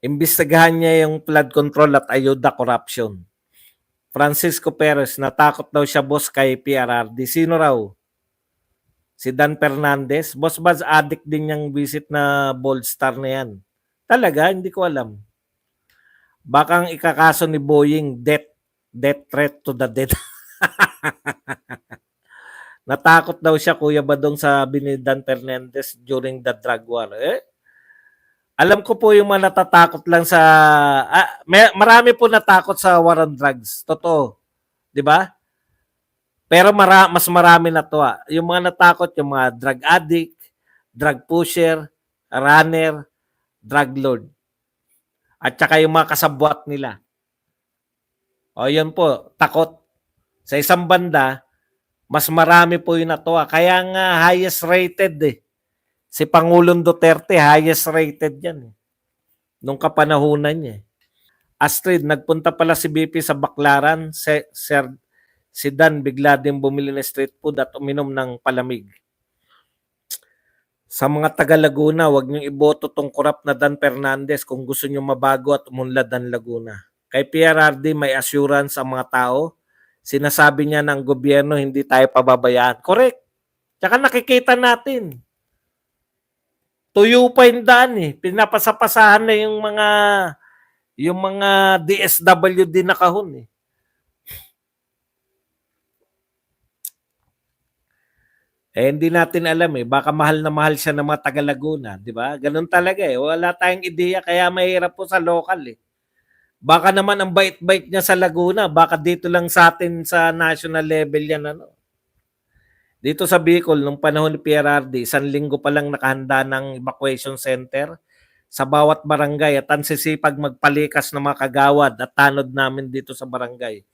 Imbestigahan niya yung flood control at ayuda corruption. Francisco Perez, natakot daw siya boss kay PRRD. Sino raw? Si Dan Fernandez. Boss Baz, addict din yung visit na Bold Star na yan. Talaga? Hindi ko alam. Baka ang ikakaso ni Boeing, death threat to the dead. Natakot daw siya, Kuya Badong, sabi ni Dan Fernandez during the drug war. Alam ko po yung mga natatakot lang sa... marami po natakot sa war on drugs. Totoo. Di ba? Pero mas marami na to. Yung mga natakot, yung mga drug addict, drug pusher, runner, drug lord. At saka yung mga kasabwat nila. O yun po, takot. Sa isang banda, mas marami po yung natuwa. Kaya nga highest rated eh. Si Pangulong Duterte, highest rated yan. Nung kapanahunan niya. Astrid, nagpunta pala si BP sa Baclaran. Si Dan bigla din bumili ng street food at uminom ng palamig. Sa mga taga Laguna, huwag niyong iboto tong korap na Dan Fernandez kung gusto niyo mabago at umunlad ang Laguna. Kay PRRD may assurance ang mga tao. Sinasabi niya ng gobyerno hindi tayo pababayaan. Correct. Tsaka nakikita natin. Tuyo pa yung daan eh. Pinapasapasahan na yung mga DSWD na kahon eh. Hindi natin alam eh. Baka mahal na mahal siya ng mga taga Laguna. Di ba? Ganun talaga eh. Wala tayong ideya kaya mahirap po sa local eh. Baka naman ang bait-bait niya sa Laguna. Baka dito lang sa atin sa national level yan. Ano? Dito sa Bicol, nung panahon ni PRRD, 1 linggo pa lang nakahanda ng evacuation center sa bawat barangay at ang sisipag magpalikas ng mga kagawad at tanod namin dito sa barangay.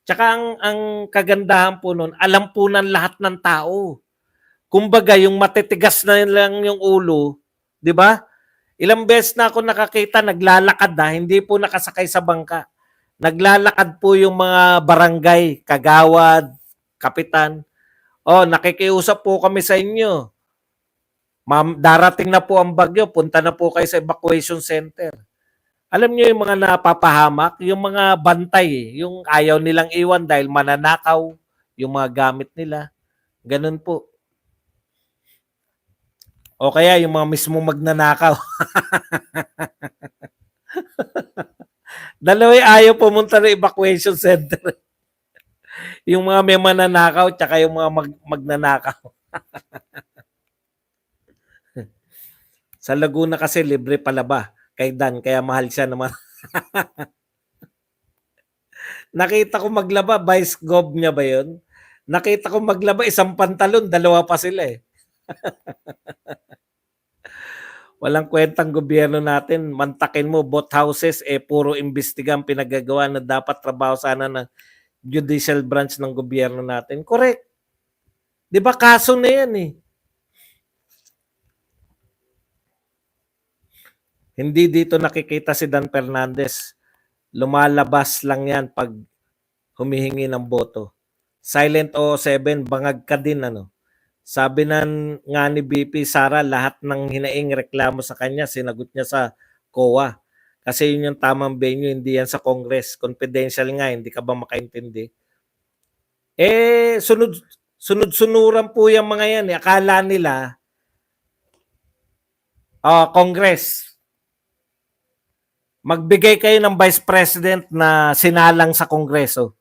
Tsaka ang kagandahan po nun, alam po ng lahat ng tao. Kumbaga, yung matitigas na lang yung ulo, di ba? Ilang beses na ako nakakita, naglalakad hindi po nakasakay sa bangka. Naglalakad po yung mga barangay, kagawad, kapitan. Nakikiusap po kami sa inyo. Ma'am, darating na po ang bagyo, punta na po kayo sa evacuation center. Alam niyo yung mga napapahamak, yung mga bantay, yung ayaw nilang iwan dahil mananakaw yung mga gamit nila. Ganun po. O kaya yung mga mismo magnanakaw. Dalawa ayaw pumunta ng evacuation center. Yung mga may mananakaw tsaka yung mga magnanakaw. Sa Laguna kasi libre palaba kay Dan kaya mahal siya naman. Nakita ko maglaba, vice gov niya ba yun? Nakita ko maglaba, isang pantalon, dalawa pa sila eh. Walang kwentang gobyerno natin. Mantakin mo, both houses, puro imbestigang pinagagawa na dapat trabaho sana ng judicial branch ng gobyerno natin. Correct. Di ba kaso na yan eh. Hindi dito nakikita si Dan Fernandez. Lumalabas lang yan pag humihingi ng boto. Silent 07, bangag ka din ano. Sabi nga ni BP Sara, lahat ng hinaing reklamo sa kanya, sinagot niya sa COA. Kasi yun yung tamang venue, hindi yan sa Congress. Confidential nga, hindi ka ba makaintindi? Sunod-sunuran po yung mga yan. Akala nila, Congress, magbigay kayo ng Vice President na sinalang sa Kongreso.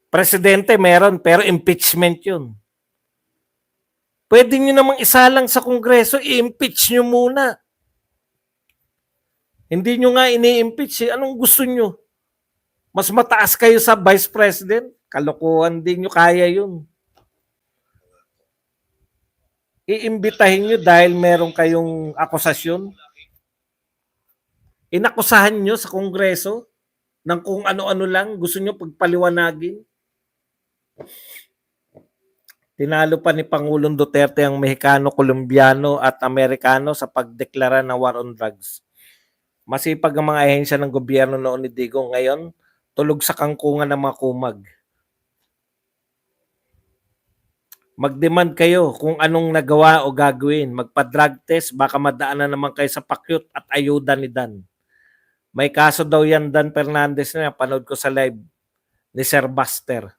Presidente meron, pero impeachment yun. Pwede nyo namang isalang sa Kongreso, i-impeach nyo muna. Hindi nyo nga ini-impeach. Anong gusto nyo? Mas mataas kayo sa Vice President? Kalokohan, din nyo kaya yun. Iimbitahin nyo dahil meron kayong akusasyon. Inakusahan nyo sa Kongreso ng kung ano-ano lang. Gusto nyo pagpaliwanagin. Tinalo pa ni Pangulong Duterte ang Mexicano, Colombiano at Amerikano sa pagdeklara ng war on drugs. Masipag ang mga ahensya ng gobyerno noon ni Digong. Ngayon, tulog sa kangkungan ng mga kumag. Mag-demand kayo kung anong nagawa o gagawin. Magpa-drug test, baka madaanan naman kayo sa pakyut at ayuda ni Dan. May kaso daw yan, Dan Fernandez na yan. Panood ko sa live ni Sir Buster.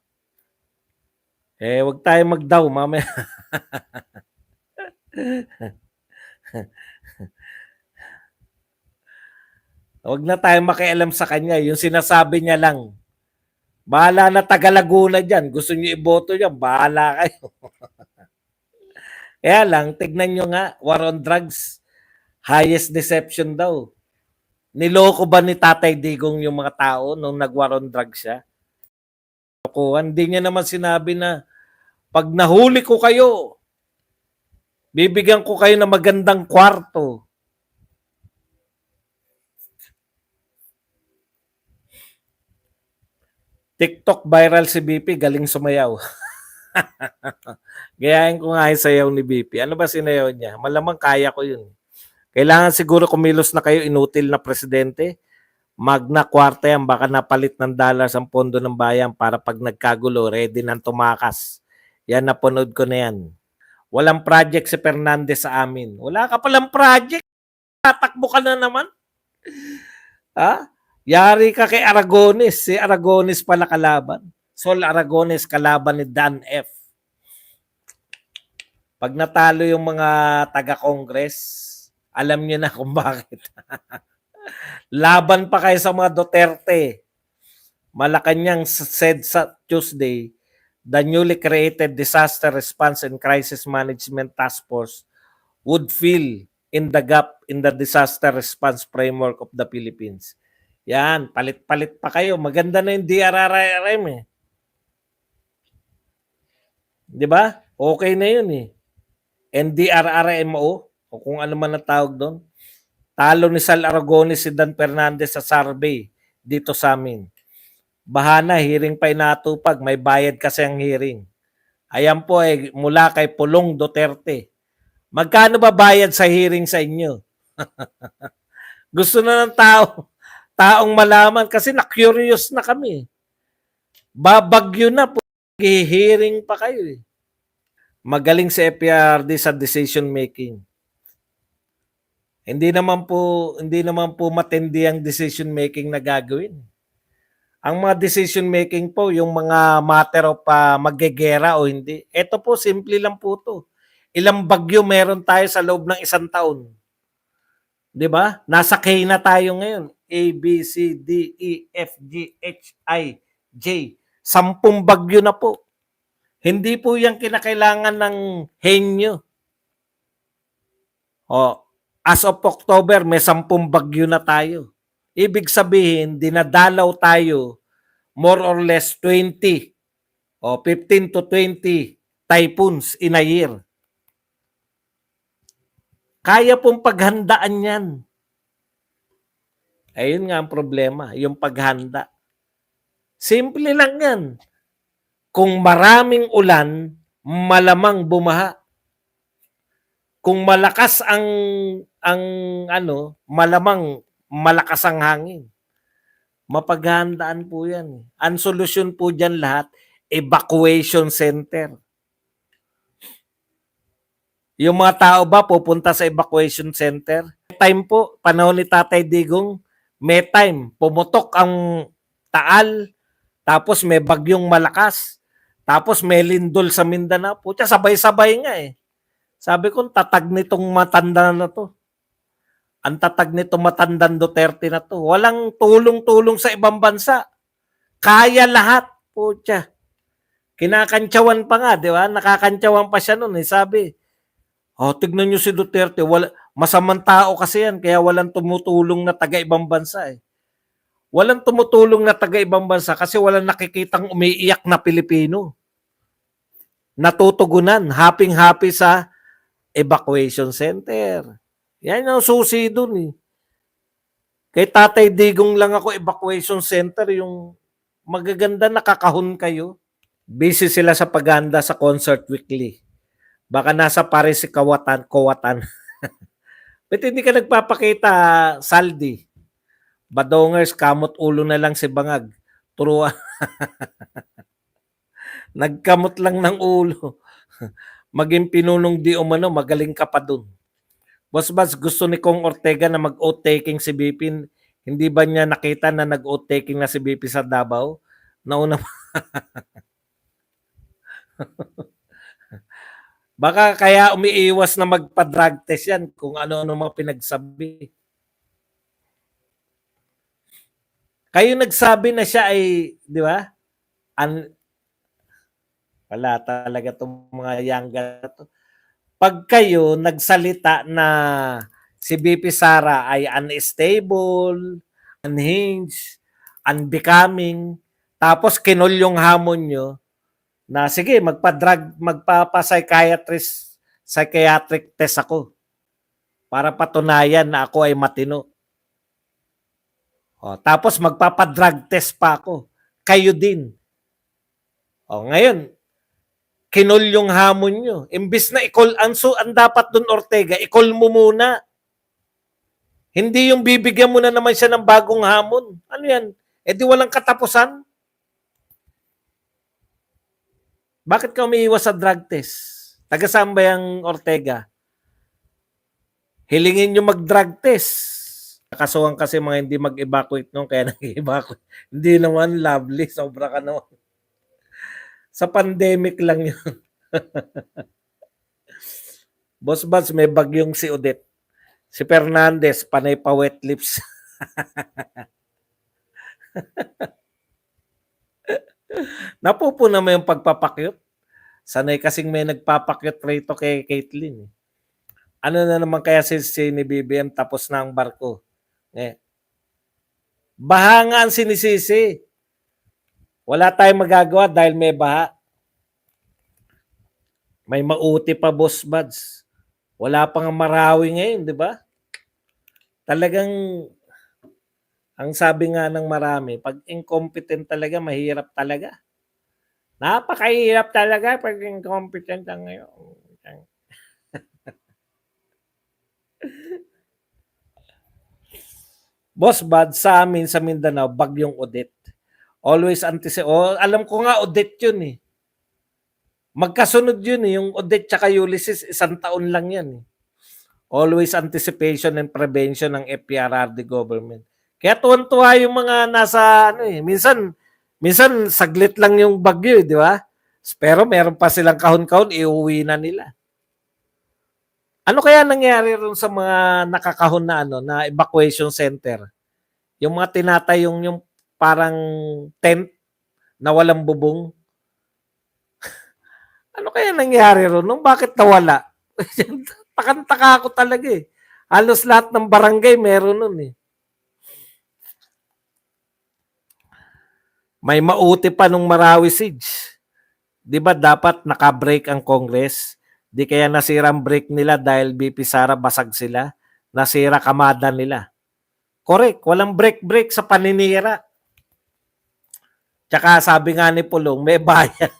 Wag tayo mag-daw, mamaya. Wag na tayo makialam sa kanya. Yung sinasabi niya lang. Bahala na taga Laguna dyan. Gusto niyo iboto dyan, bahala kayo. Kaya lang, tignan nyo nga, war on drugs, highest deception daw. Niloko ba ni Tatay Digong yung mga tao nung nag-war on drugs siya? Hindi niya naman sinabi na, pag nahuli ko kayo, bibigyan ko kayo ng magandang kwarto. TikTok viral si BP, galing sumayaw. Gayahin ko nga yung sayaw ni BP. Ano ba sinayaw niya? Malamang kaya ko yun. Kailangan siguro kumilos na kayo, inutil na presidente. Magna Quarta yan, baka napalit ng dollars ang pondo ng bayan para pag nagkagulo, ready nang tumakas. Yan, napanood ko na yan. Walang project si Fernandez sa amin. Wala ka palang project. Tatakbo ka na naman. Ha? Yari ka kay Aragones. Si Aragones pala kalaban. Sol Aragones kalaban ni Dan F. Pag natalo yung mga taga-Congress, alam niyo na kung bakit. Laban pa kayo sa mga Duterte. Malacanang said sa Tuesday, the newly created Disaster Response and Crisis Management Task Force would fill in the gap in the disaster response framework of the Philippines. Yan, palit-palit pa kayo. Maganda na yung DRRM eh. Di ba? Okay na yun eh. NDRRMO, o kung ano man ang tawag doon. Talo ni Sal Aragones si Dan Fernandez sa survey dito sa amin. Bahana, hearing pa inatupag. May bayad kasi ang hearing. Ayan po mula kay Pulong Duterte. Magkano ba bayad sa hearing sa inyo? Gusto na ng taong malaman kasi na-curious na kami. Babagyo na po. Hearing pa kayo eh. Magaling si FPRD sa decision making. Hindi naman po matindi ang decision making na gagawin. Ang mga decision making po, yung mga matter of maggegera o hindi. Ito po, simple lang po to. Ilang bagyo meron tayo sa loob ng isang taon. 'Di ba? Nasa K na tayo ngayon. A, B, C, D, E, F, G, H, I, J. 10 bagyo na po. Hindi po yan kinakailangan ng henyo. As of October, may 10 bagyo na tayo. Ibig sabihin, dinadalaw tayo more or less 20 o 15 to 20 typhoons in a year. Kaya pong paghandaan yan. Ayun nga ang problema, yung paghanda. Simple lang yan. Kung maraming ulan, malamang bumaha. Kung malakas ang malamang malakas ang hangin. Mapaghandaan po yan. Ang solusyon po dyan lahat, evacuation center. Yung mga tao ba pupunta sa evacuation center? May time po, panahon ni Tatay Digong, may time, pumutok ang Taal, tapos may bagyong malakas, tapos may lindol sa Mindanao. Pucha, sabay-sabay nga eh. Sabi ko, tatag nitong matanda na to. Ang tatag nitong matandang Duterte na to. Walang tulong-tulong sa ibang bansa. Kaya lahat. Pucha. Kinakantsawan pa nga, di ba? Nakakantsawan pa siya noon. Sabi, tignan nyo si Duterte. Masamang tao kasi yan. Kaya walang tumutulong na taga-ibang bansa eh. Walang tumutulong na taga-ibang bansa kasi walang nakikitang umiiyak na Pilipino. Natutugunan. Happy-happy sa evacuation center. Yan ang susi dun eh. Kay Tatay Digong lang ako evacuation center, yung magaganda nakakahon kayo. Busy sila sa paganda sa Concert Weekly. Baka nasa Paris si Kawatan. Ba't hindi ka nagpapakita, Saldi? Badongers, kamot ulo na lang si Bangag. Turuan. Nagkamot lang ng ulo. maging pinunong di umano, magaling ka pa dun. Boss Baz, gusto ni Kong Ortega na mag-oath taking si BP. Hindi ba niya nakita na nag-oath taking na si BP sa Davao? Nauna baka kaya umiiwas na magpa-drug test yan kung ano-ano mga pinagsabi. Kayo nagsabi na siya ay, di ba? Wala talaga itong mga younger to. Pag kayo nagsalita na si BP Sara ay unstable, unhinged, unbecoming, tapos kinol yung hamon nyo, na sige, psychiatric test ako para patunayan na ako ay matino. O, tapos magpapadrug test pa ako. Kayo din. O, ngayon, kinol yung hamon nyo. Imbis na i-call, ang dapat dun Ortega, i-call mo muna. Hindi yung bibigyan mo na naman siya ng bagong hamon. Ano yan? Eh di walang katapusan. Bakit ka umiiwas sa drug test? Taga saan ba yung Ortega? Hilingin nyo mag-drug test. Nakasuhan kasi mga hindi mag-evacuate nung kaya nag-evacuate. Hindi naman, lovely. Sobra ka naman. Sa pandemic lang yun. Boss Baz, may bagyong si Odette. Si Fernandez, panay pa wet lips. Napupuna mo yung pagpapakyut. Sanay kasing may nagpapakyut rito kay Caitlyn. Ano na naman kaya si ni BBM tapos na ang barko? Baha nga ang sinisisi. Wala tayong magagawa dahil may baha. May mauti pa, Boss Buds. Wala pang Marawi ngayon, di ba? Talagang, ang sabi nga ng marami, pag incompetent talaga, mahirap talaga. Napakahirap talaga pag incompetent ang ngayon. Boss Bud, sa amin sa Mindanao, bagyong Odette. Always alam ko nga Odette yun eh. Magkasunod yun eh. Yung Odette tsaka Ulysses, 1 taon lang yan eh. Always anticipation and prevention ng FPRRD government. Kaya tuwan-tuwa yung mga nasa ano eh. Minsan saglit lang yung bagyo eh, di ba? Pero meron pa silang kahon-kahon, iuwi na nila. Ano kaya nangyari ron sa mga nakakahon na na evacuation center? Yung mga tinatayong yung parang tent na walang bubong. Ano kaya nangyari ron? Bakit nawala? Takang-taka ako talaga eh. Halos lahat ng barangay meron nun eh. May mauti pa nung Marawi siege. 'Di ba dapat naka-break ang Congress? Di kaya nasira ang break nila dahil BP Sara basag sila. Nasira kamada nila. Correct, walang break sa paninira. Tsaka sabi nga ni Pulong, may bayan.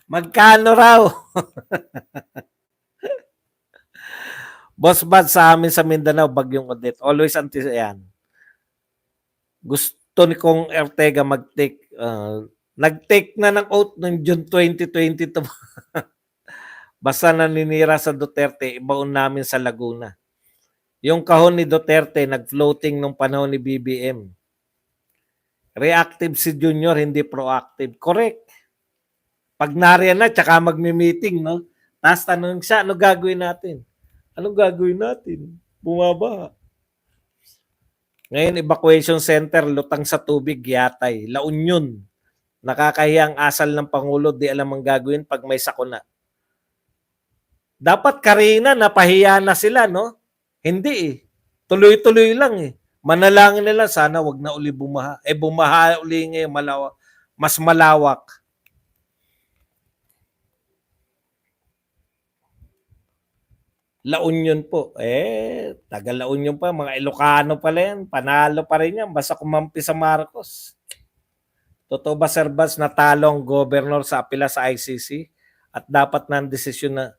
Magkano raw? Boss Bad, sa amin sa Mindanao, bagyong Odette. Always yan. Gusto ni Kong Ortega mag-take. Nag-take na ng oath ng June 2022. Basta naninira sa Duterte, ibaon namin sa Laguna. Yung kahon ni Duterte, nag-floating nung panahon ni BBM. Reactive si Junior, hindi proactive. Correct. Pag nariyan na, tsaka magmi-meeting, no? Tapos tanong siya, ano gagawin natin? Anong gagawin natin? Bumaba. Ngayon, evacuation center, lutang sa tubig, yatay. La Union. Nakakahiyang asal ng Pangulo, di alam ang gagawin pag may sakuna. Dapat Karina, napahiya na sila, no? Hindi eh. Tuloy-tuloy lang eh. Manalangin nila, sana wag na uli bumaha. Bumaha uli ngayon, mas malawak. La Union po. Taga La Union pa. Mga Ilocano pala yan. Panalo pa rin yan. Basta kumampi sa Marcos. Totoo ba, Sir Bas, natalo ang governor sa apela sa ICC? At dapat na ang desisyon na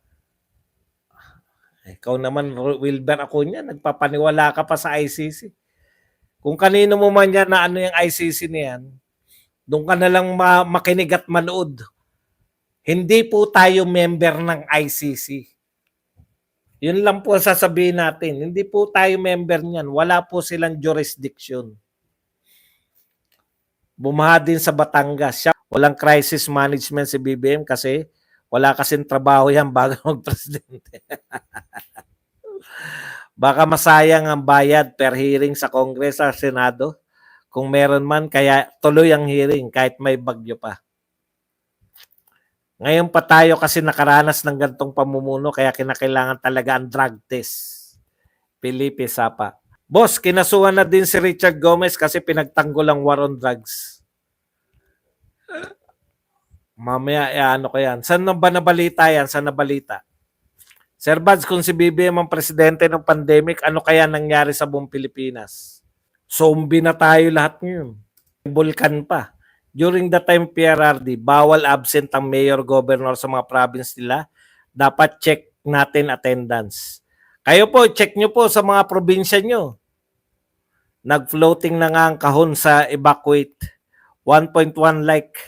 ikaw naman, Wilber Acuña, nagpapaniwala ka pa sa ICC. Kung kanino mo man yan na ano yung ICC niyan, doon ka na lang makinig at manood. Hindi po tayo member ng ICC. Yun lang po ang sasabihin natin. Hindi po tayo member niyan. Wala po silang jurisdiction. Bumaha din sa Batangas. Siya, walang crisis management si BBM kasi wala kasing trabaho yan bago mag-presidente. Baka masayang ang bayad per hearing sa Congress at Senado. Kung meron man, kaya tuloy ang hearing kahit may bagyo pa. Ngayon pa tayo kasi nakaranas ng gantong pamumuno kaya kinakailangan talaga ang drug test. Felipe Sapa. Boss, kinasuhan na din si Richard Gomez kasi pinagtanggol ang war on drugs. Mamaya, ano ko yan. Saan ba nabalita yan? Saan nabalita? Sir Bads, kung si BBM ang presidente ng pandemic, ano kaya nangyari sa buong Pilipinas? Zombie na tayo lahat ngayon. Bulkan pa. During the time PRRD, bawal absent ang mayor, governor sa mga province nila. Dapat check natin attendance. Kayo po, check nyo po sa mga probinsya nyo. Nag-floating na nga ang kahon sa evacuate. 1.1 like.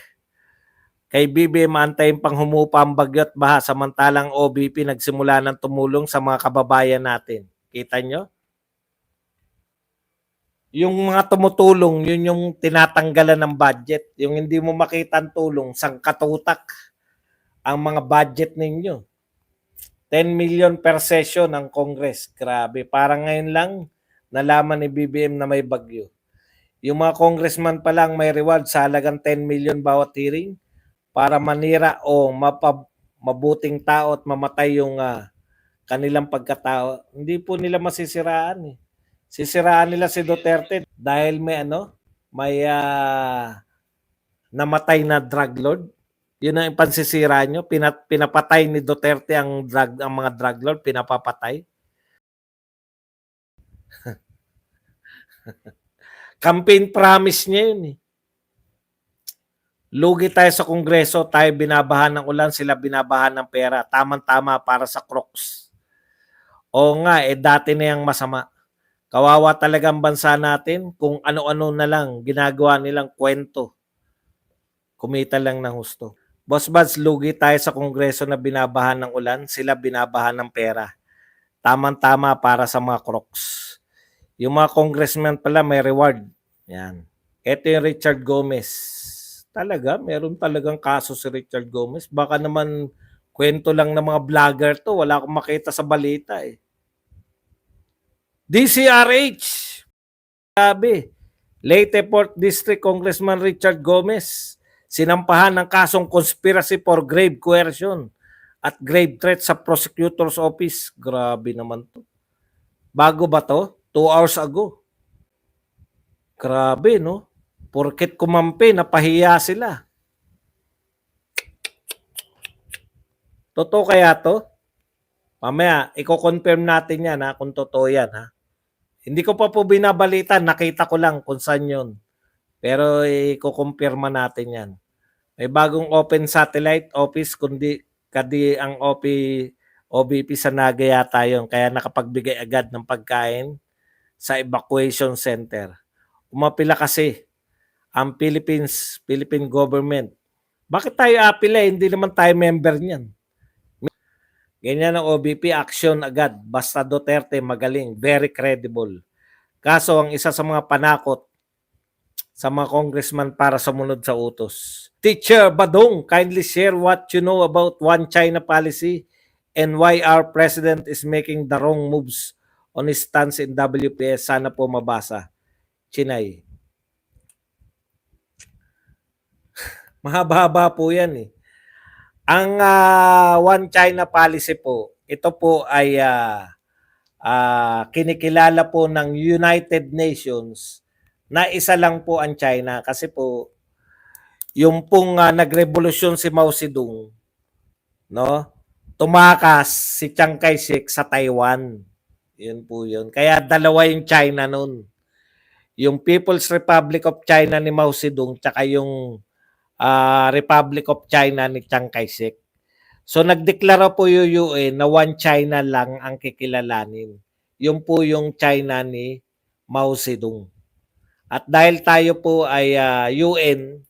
Kay BBM, antayin pang humupa ang bagyo at baha samantalang OBP nagsimula ng tumulong sa mga kababayan natin. Kita nyo? Yung mga tumutulong, yun yung tinatanggalan ng budget. Yung hindi mo makita ang tulong, sangkatutak ang mga budget ninyo. 10 million per session ng Congress. Grabe. Parang ngayon lang nalaman ni BBM na may bagyo. Yung mga congressman pa lang may reward sa halagang 10 million bawat hearing para manira o mabuting tao at mamatay yung kanilang pagkatao. Hindi po nila masisiraan eh. Sisiraan nila si Duterte dahil may may namatay na drug lord. Yun ang pansisira nyo. Pinapatay ni Duterte ang mga drug lord, pinapapatay. Campaign promise niya yun eh. Lugi tayo sa Kongreso, tayo binabahan ng ulan, sila binabahan ng pera. Tamang-tama para sa crooks. O nga, dati na yung masama. Kawawa talagang bansa natin kung ano-ano na lang ginagawa nilang kwento. Kumita lang ng husto. Boss Bads, lugi tayo sa Kongreso na binabahan ng ulan, sila binabahan ng pera. Tamang-tama para sa mga crooks. Yung mga congressman pala may reward. Yan. Ito yung Richard Gomez. Talaga, meron talagang kaso si Richard Gomez. Baka naman kwento lang ng mga vlogger to. Wala akong makita sa balita eh. DCRH. Sabi, Leyte Port District Congressman Richard Gomez sinampahan ng kasong conspiracy for grave coercion at grave threat sa prosecutor's office. Grabe naman to. Bago ba to? 2 hours ago. Grabe, no? Porket kumampi, napahiya sila. Totoo kaya to? Mamaya, i-confirm natin yan ha, kung totoo yan ha. Hindi ko pa po binabalita, nakita ko lang kung saan yun. Pero i-kukumpirma natin yan. May bagong open satellite office, kundi ang OBP sa Naga yata yun. Kaya nakapagbigay agad ng pagkain sa evacuation center. Umapila kasi ang Philippine government. Bakit tayo apila? Hindi naman tayo member niyan. Ganyan ang OBP, action agad. Basta Duterte magaling, very credible. Kaso ang isa sa mga panakot sa mga congressman para sumunod sa utos. Teacher Badong, kindly share what you know about One China policy and why our president is making the wrong moves on his stance in WPS. Sana po mabasa. Chinay. Mahaba-haba po yan eh. Ang One China policy po, ito po ay kinikilala po ng United Nations na isa lang po ang China kasi po yung pong nagrevolusyon si Mao Zedong, no? Tumakas si Chiang Kai-shek sa Taiwan. Yun po yun. Kaya dalawa yung China noon. Yung People's Republic of China ni Mao Zedong tsaka yung Republic of China ni Chiang Kai-shek. So nagdeklara po yung UN na one China lang ang kikilalanin. Yung po yung China ni Mao Zedong. At dahil tayo po ay UN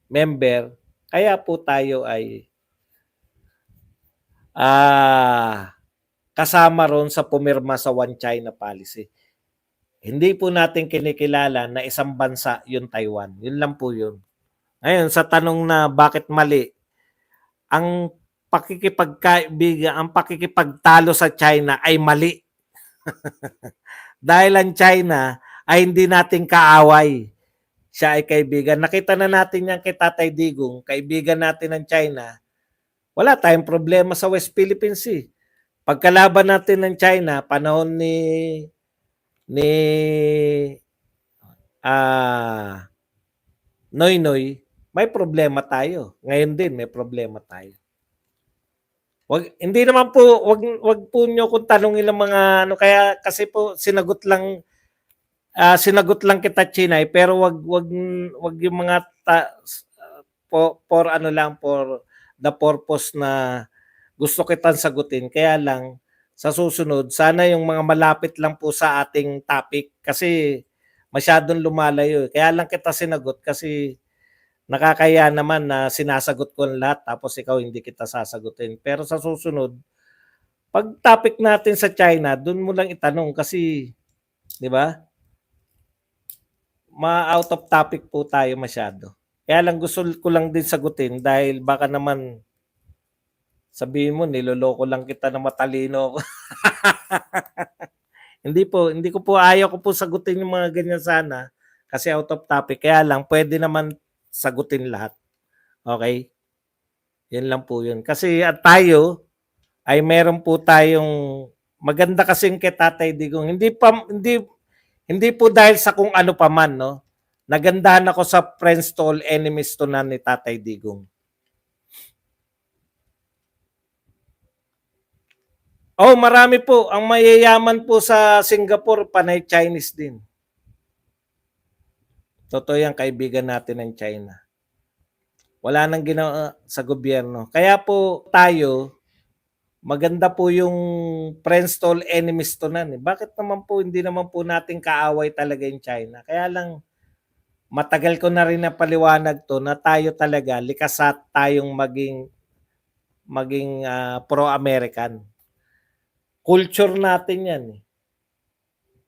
member, kaya po tayo ay kasama ron sa pumirma sa One China policy. Hindi po natin kinikilala na isang bansa yung Taiwan. Yun lang po yun. Ngayon, sa tanong na bakit mali, ang pakikipagkaibigan, ang pakikipagtalo sa China ay mali. Dahil ang China ay hindi nating kaaway. Siya ay kaibigan. Nakita na natin yan kay Tatay Digong, kaibigan natin ng China. Wala tayong problema sa West Philippines Sea. Pagkalaban natin ng China, panahon ni Noynoy, may problema tayo. Ngayon din may problema tayo. Hindi naman po wag po niyo kung tanungin ng mga ano kaya kasi po sinagot lang kita Chinay pero wag yung mga for ano lang for the purpose na gusto kitang sagutin. Kaya lang sa susunod sana yung mga malapit lang po sa ating topic kasi masyadong lumalayo. Kaya lang kita sinagot kasi nakakaya naman na sinasagot ko lahat tapos ikaw hindi kita sasagutin. Pero sa susunod, pag topic natin sa China, doon mo lang itanong kasi, di ba? Ma-out of topic po tayo masyado. Kaya lang gusto ko lang din sagutin dahil baka naman sabihin mo niloloko lang kita na matalino ako. Hindi ko po ayaw ko po sagutin yung mga ganyan sana kasi out of topic. Kaya lang pwede naman sagutin lahat. Okay? Yan lang po yun. Kasi at tayo ay meron po tayong maganda kasing kay Tatay Digong. Hindi po dahil sa kung ano pa man, no. Nagandahan ako sa friends to all enemies to none ni Tatay Digong. Oh, marami po. Ang mayayaman po sa Singapore, panay Chinese din. Totoo yan, kaibigan natin ng China. Wala nang ginawa sa gobyerno. Kaya po tayo, maganda po yung friends to all enemies to none. Bakit naman po, hindi naman po natin kaaway talaga yung China. Kaya lang, matagal ko na rin napaliwanag to na tayo talaga, likas at tayong maging pro-American. Culture natin yan.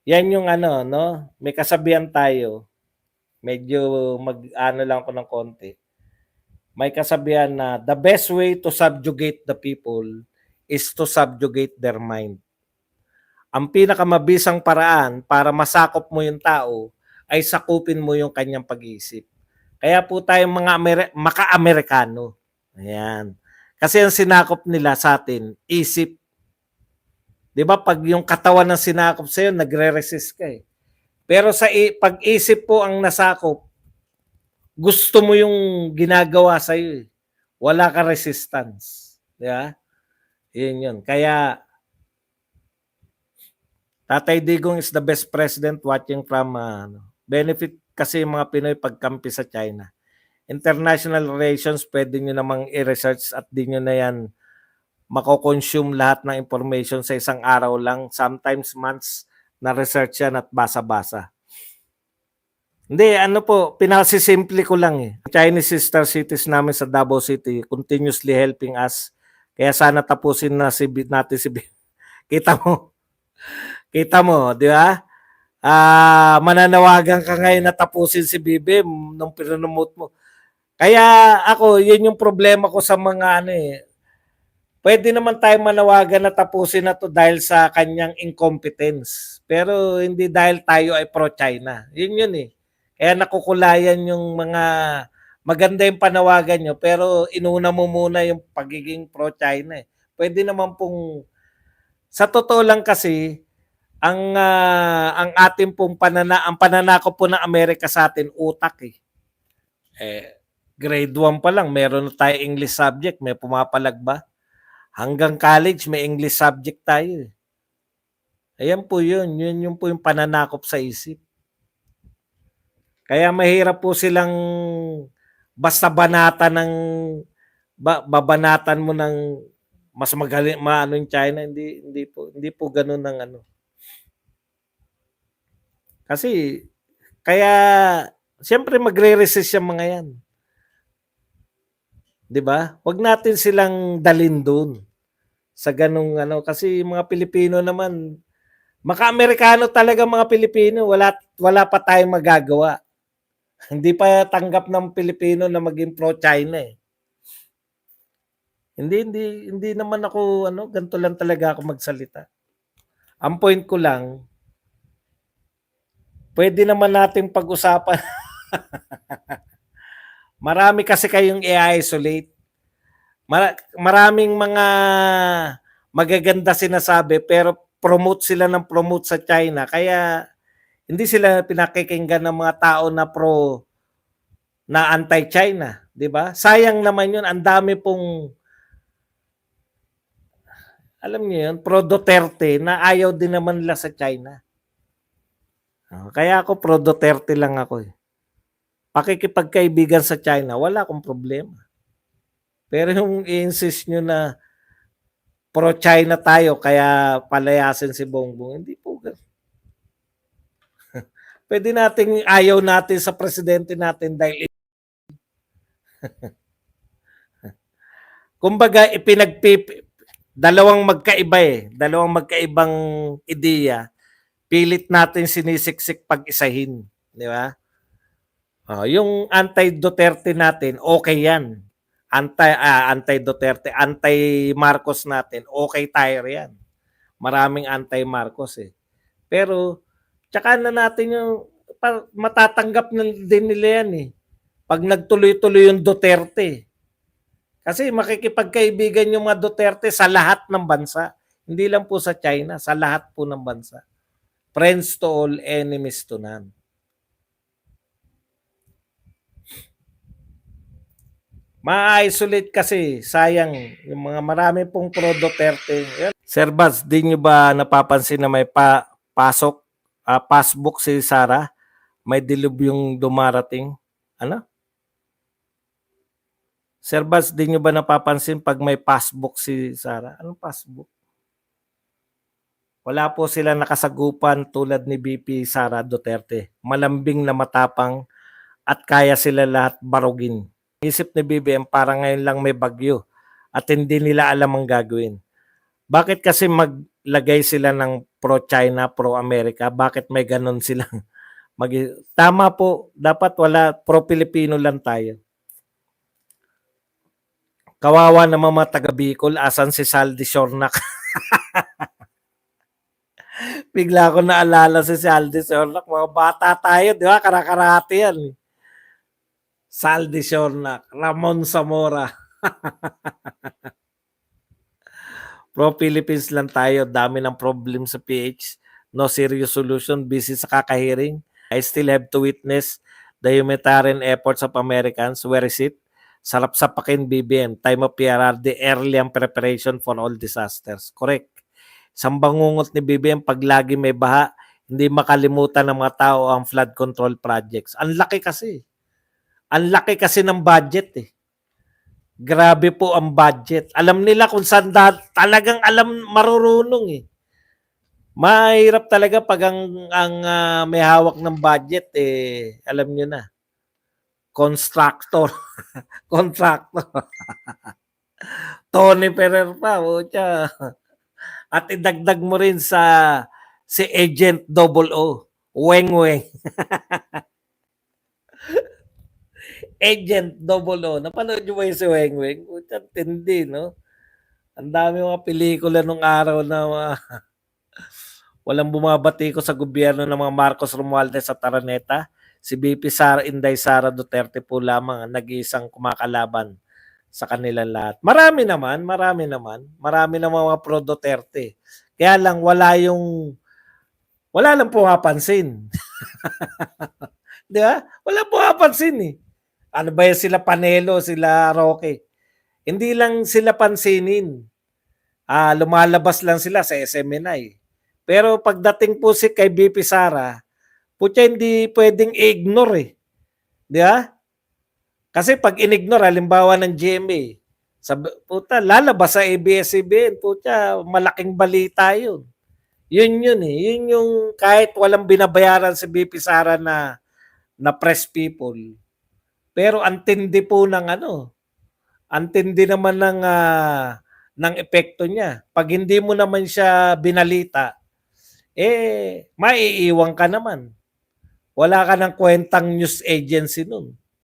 Yan yung ano, no? May kasabihan tayo. Medyo mag-ano lang ko ng konti. May kasabihan na the best way to subjugate the people is to subjugate their mind. Ang pinakamabisang paraan para masakop mo yung tao ay sakupin mo yung kanyang pag-iisip. Kaya po tayong mga maka-Amerikano. Ayan. Kasi ang sinakop nila sa atin, isip. 'Di ba pag yung katawan ng sinakop sa iyo, nagre-resist ka eh. Pero sa pag-isip po ang nasakop, gusto mo yung ginagawa sa iyo. Wala ka resistance. 'Di ba? Yun. Kaya Tatay Digong is the best president watching from benefit kasi yung mga Pinoy pagkampi sa China. International relations, pwede nyo namang i-research at di nyo na yan mako-consume lahat ng information sa isang araw lang. Sometimes months na research yan at basa-basa. Hindi, ano po, pinasisimple ko lang eh. Chinese sister cities namin sa Davao City continuously helping us. Kaya sana tapusin na natin si Kita mo? Kita mo, di ba? Mananawagan ka ngayon na tapusin si Bibi nung pinanomote mo. Kaya ako, yun yung problema ko sa mga ano eh. Pwede naman tayo manawagan na tapusin na to dahil sa kanyang incompetence. Pero hindi dahil tayo ay pro-China. Yun eh. Kaya nakukulayan yung mga maganda yung panawagan nyo pero inuna mo muna yung pagiging pro-China eh. Pwede naman pong sa totoo lang kasi ang ating pong ang pananakop po ng Amerika sa atin utak eh. Grade 1 pa lang meron na tayo English subject, may pumapalag ba? Hanggang college may English subject tayo. Ayan po yun. Yun po yung pananakop sa isip. Kaya mahirap po silang basta banatan ng babanatan mo ng mas magaling maano yung China, hindi po ganoon ng ano. Kasi kaya siyempre magre-resist yung mga yan. 'Di ba? Huwag natin silang dalin doon. sa ganung ano kasi yung mga Pilipino naman maka-Amerikano talaga mga Pilipino, wala pa tayong magagawa. Hindi pa tanggap ng Pilipino na maging pro-China eh. Hindi naman ako ano, ganito lang talaga ako magsalita. Ang point ko lang, pwede naman nating pag-usapan. Marami kasi kayong i-isolate. Maraming mga magaganda sinasabi pero promote sila ng promote sa China. Kaya hindi sila pinakikinggan ng mga tao na anti-China, 'di ba? Sayang naman 'yun, ang dami pong alam niyo 'yun, pro Duterte na ayaw din naman nila sa China. Kaya ako pro Duterte lang ako eh. Pakikipagkaibigan sa China, wala akong problema. Pero yung i-insist nyo na pro-China tayo kaya palayasin si Bongbong, hindi po. Pwede nating ayaw natin sa presidente natin dahil kumbaga dalawang magkaibang ideya, pilit natin sinisiksik pag-isahin, di ba? Yung anti-Duterte natin, okay yan. Anti-Duterte, anti-Marcos natin, okay tayo yan. Maraming anti-Marcos eh. Pero, tsaka na natin yung, matatanggap na din nila yan eh. Pag nagtuloy-tuloy yung Duterte. Kasi makikipagkaibigan yung mga Duterte sa lahat ng bansa. Hindi lang po sa China, sa lahat po ng bansa. Friends to all, enemies to none. Ma-isolate kasi, sayang, yung mga marami pong pro Duterte. Sir Baz, di nyo ba napapansin na may passbook si Sara? May dilubyong dumarating? Ano? Sir Baz, di nyo ba napapansin pag may passbook si Sara? Anong passbook? Wala po sila nakasagupan tulad ni BP Sara Duterte. Malambing na matapang at kaya sila lahat barugin. Isip ni BBM parang ngayon lang may bagyo at hindi nila alam ang gagawin. Bakit kasi maglagay sila ng pro-China, pro-America? Bakit may ganon silang tama po, dapat wala, pro-Pilipino lang tayo. Kawawa naman mga taga Bicol, asan si Saldi Sornak? Bigla ko naalala si Saldi Sornak, mga bata tayo, di ba? Karakarate yan. Saldi Sornak, Ramon Zamora. Pro-Philippines lang tayo, dami ng problem sa PH. No serious solution, busy sa kakahiring. I still have to witness the humanitarian efforts of Americans. Where is it? Sarap sa pakin BBM. Time of PRRD, early ang preparation for all disasters. Correct. Isang bangungot ni BBM, pag lagi may baha, hindi makalimutan ng mga tao ang flood control projects. Ang laki kasi. Ang laki kasi ng budget eh. Grabe po ang budget. Alam nila kung saan talagang marurunong eh. Mahirap talaga pag ang may hawak ng budget eh, alam niyo na. Constructor. Contractor. Tony Ferrer pa, pucha. At idagdag mo rin si Agent Double O, Weng Weng. Agent Double O. Napanood nyo ba yung si Weng Weng? Pucha, tindi, no? Ang dami mga pelikula nung araw na walang bumabati ko sa gobyerno ng mga Marcos Romualdez sa Taraneta. Si BP Sara Inday Sara Duterte po lamang ang nag-iisang kumakalaban sa kanilang lahat. Marami naman mga pro Duterte. Kaya lang wala lang pumapansin. Di ba? Wala pumapansin eh. Ano ba yan sila Panelo, sila Roque? Hindi lang sila pansinin. Lumalabas lang sila sa SMNI. Pero pagdating po kay BP Sara, putya hindi pwedeng i-ignore eh. Di ba? Kasi pag in-ignore, halimbawa ng GMA, lalabas sa ABS-CBN, putya, malaking balita yun. Yun eh. Yun yung kahit walang binabayaran si BP Sara na press people. Pero antindi po ng antindi naman ng ng epekto niya. Pag hindi mo naman siya binalita, maiiwan ka naman. Wala ka ng kwentang news agency nun.